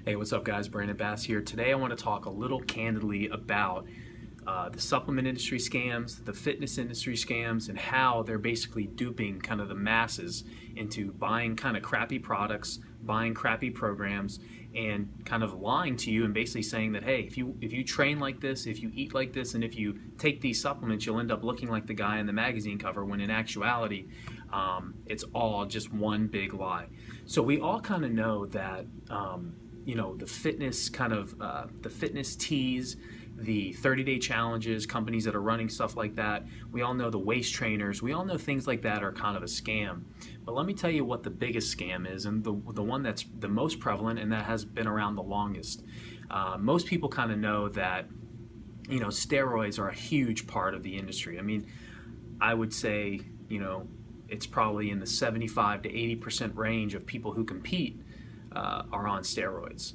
Hey, what's up, guys? Brandon Bass here. Today, I want to talk a little candidly about the supplement industry scams, the fitness industry scams, and how they're basically duping kind of the masses into buying kind of crappy products, buying crappy programs, and kind of lying to you and basically saying that, hey, if you train like this, if you eat like this, and if you take these supplements, you'll end up looking like the guy in the magazine cover. When in actuality, it's all just one big lie. So we all kind of know that. The fitness the fitness teas, the 30-day challenges, companies that are running stuff like that. We all know the waist trainers. We all know things like that are kind of a scam. But let me tell you what the biggest scam is, and the one that's the most prevalent and that has been around the longest. Most people kind of know that steroids are a huge part of the industry. I mean, I would say it's probably in the 75 to 80% range of people who compete are on steroids.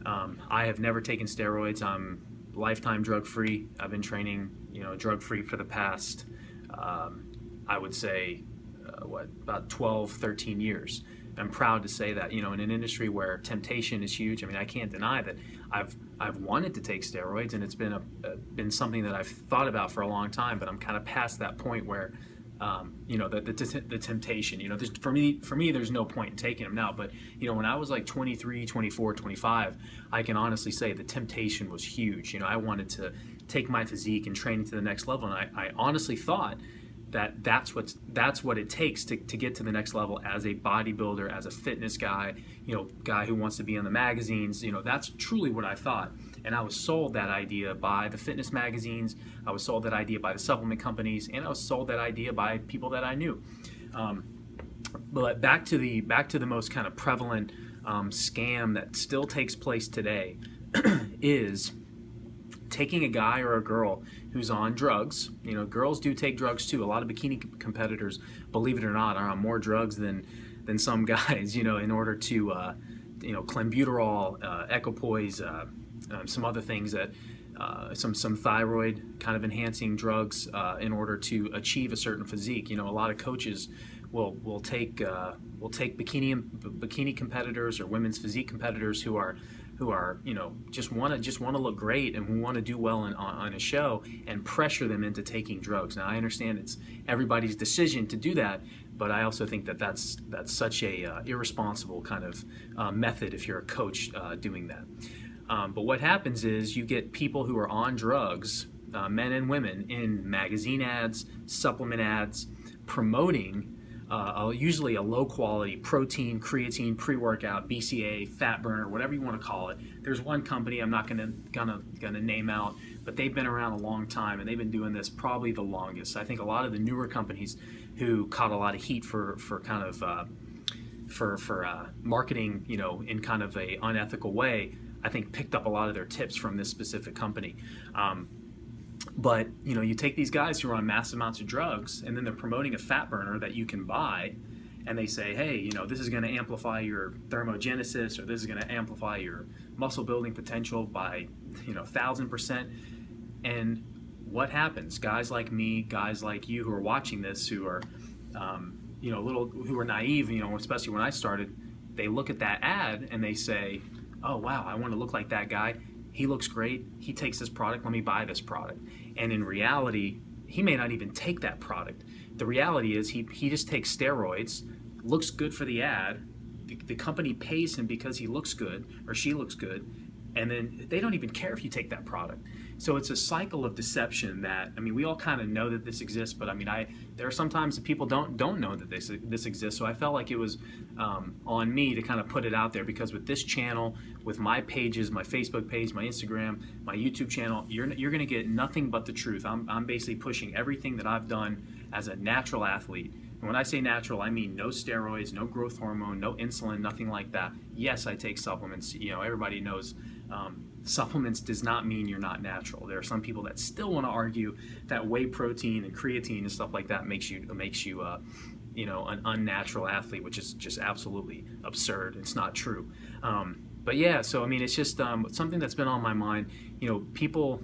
I have never taken steroids. I'm lifetime drug free. I've been training, drug free for the past, I would say, about 12, 13 years. I'm proud to say that, in an industry where temptation is huge. I mean, I can't deny that I've wanted to take steroids, and it's been something that I've thought about for a long time. But I'm kind of past that point where the temptation, for me, there's no point in taking them now. But, when I was like 23, 24, 25, I can honestly say the temptation was huge. I wanted to take my physique and train it to the next level. And I honestly thought that that's what it takes to get to the next level as a bodybuilder, as a fitness guy, guy who wants to be on the magazines. That's truly what I thought. And I was sold that idea by the fitness magazines. I was sold that idea by the supplement companies, and I was sold that idea by people that I knew. But back to the most kind of prevalent scam that still takes place today is taking a guy or a girl who's on drugs. Girls do take drugs too. A lot of bikini competitors, believe it or not, are on more drugs than some guys. In order to clenbuterol, equipoise, some other things that some thyroid kind of enhancing drugs in order to achieve a certain physique. A lot of coaches will take bikini competitors or women's physique competitors who are just want to look great and who want to do well on a show, and pressure them into taking drugs. Now, I understand it's everybody's decision to do that, but I also think that that's such a irresponsible kind of method if you're a coach doing that. But what happens is you get people who are on drugs, men and women, in magazine ads, supplement ads, promoting usually a low-quality protein, creatine, pre-workout, BCA, fat burner, whatever you want to call it. There's one company I'm not gonna name out, but they've been around a long time, and they've been doing this probably the longest. I think a lot of the newer companies who caught a lot of heat for kind of marketing, in kind of a unethical way, I think picked up a lot of their tips from this specific company. But you take these guys who are on massive amounts of drugs, and then they're promoting a fat burner that you can buy, and they say, hey, this is going to amplify your thermogenesis, or this is going to amplify your muscle building potential by 1,000%. And what happens? Guys like me, guys like you who are watching this, who are who are naive, especially when I started, they look at that ad and they say, oh wow, I want to look like that guy. He looks great. He takes this product. Let me buy this product. And in reality, he may not even take that product. The reality is he just takes steroids, looks good for the ad. The company pays him because he looks good or she looks good, and then they don't even care if you take that product. So it's a cycle of deception that, we all kind of know that this exists, but there are sometimes that people don't know that this exists. So I felt like it was on me to kind of put it out there, because with this channel, with my pages, my Facebook page, my Instagram, my YouTube channel, you're going to get nothing but the truth. I'm basically pushing everything that I've done as a natural athlete. And when I say natural, I mean no steroids, no growth hormone, no insulin, nothing like that. Yes, I take supplements. Everybody knows supplements does not mean you're not natural. There are some people that still want to argue that whey protein and creatine and stuff like that makes you an unnatural athlete, which is just absolutely absurd. It's not true. But yeah, so I mean, it's just something that's been on my mind. People,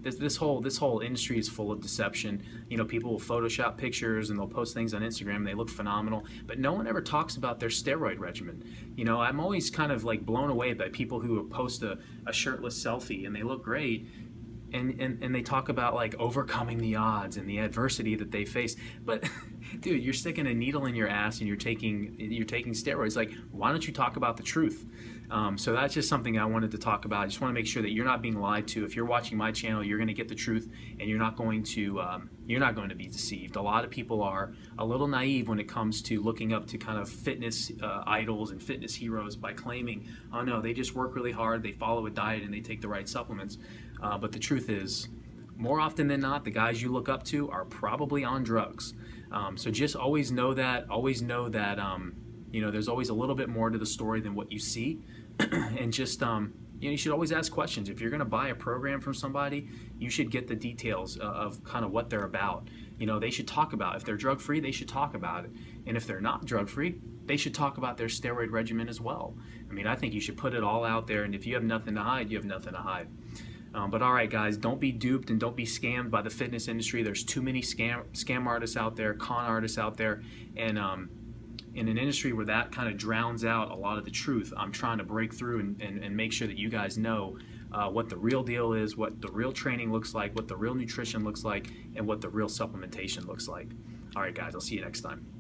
this whole industry is full of deception. People will Photoshop pictures and they'll post things on Instagram. And they look phenomenal, but no one ever talks about their steroid regimen. I'm always kind of like blown away by people who post a shirtless selfie and they look great, and they talk about like overcoming the odds and the adversity that they face. But dude, you're sticking a needle in your ass and you're taking steroids. Like, why don't you talk about the truth? So that's just something I wanted to talk about. I just want to make sure that you're not being lied to. If you're watching my channel, you're going to get the truth, and you're not going to be deceived. A lot of people are a little naive when it comes to looking up to kind of fitness idols and fitness heroes by claiming, oh no, they just work really hard, they follow a diet, and they take the right supplements. But the truth is, more often than not, the guys you look up to are probably on drugs. So just always know that. Always know that there's always a little bit more to the story than what you see. And just you should always ask questions. If you're going to buy a program from somebody, you should get the details of kind of what they're about. They should talk about, if they're drug free, they should talk about it. And if they're not drug free, they should talk about their steroid regimen as well. I mean, I think you should put it all out there, and if you have nothing to hide, you have nothing to hide. But all right, guys, don't be duped and don't be scammed by the fitness industry. There's too many scam artists out there, con artists out there, and in an industry where that kind of drowns out a lot of the truth, I'm trying to break through and make sure that you guys know what the real deal is, what the real training looks like, what the real nutrition looks like, and what the real supplementation looks like. All right, guys, I'll see you next time.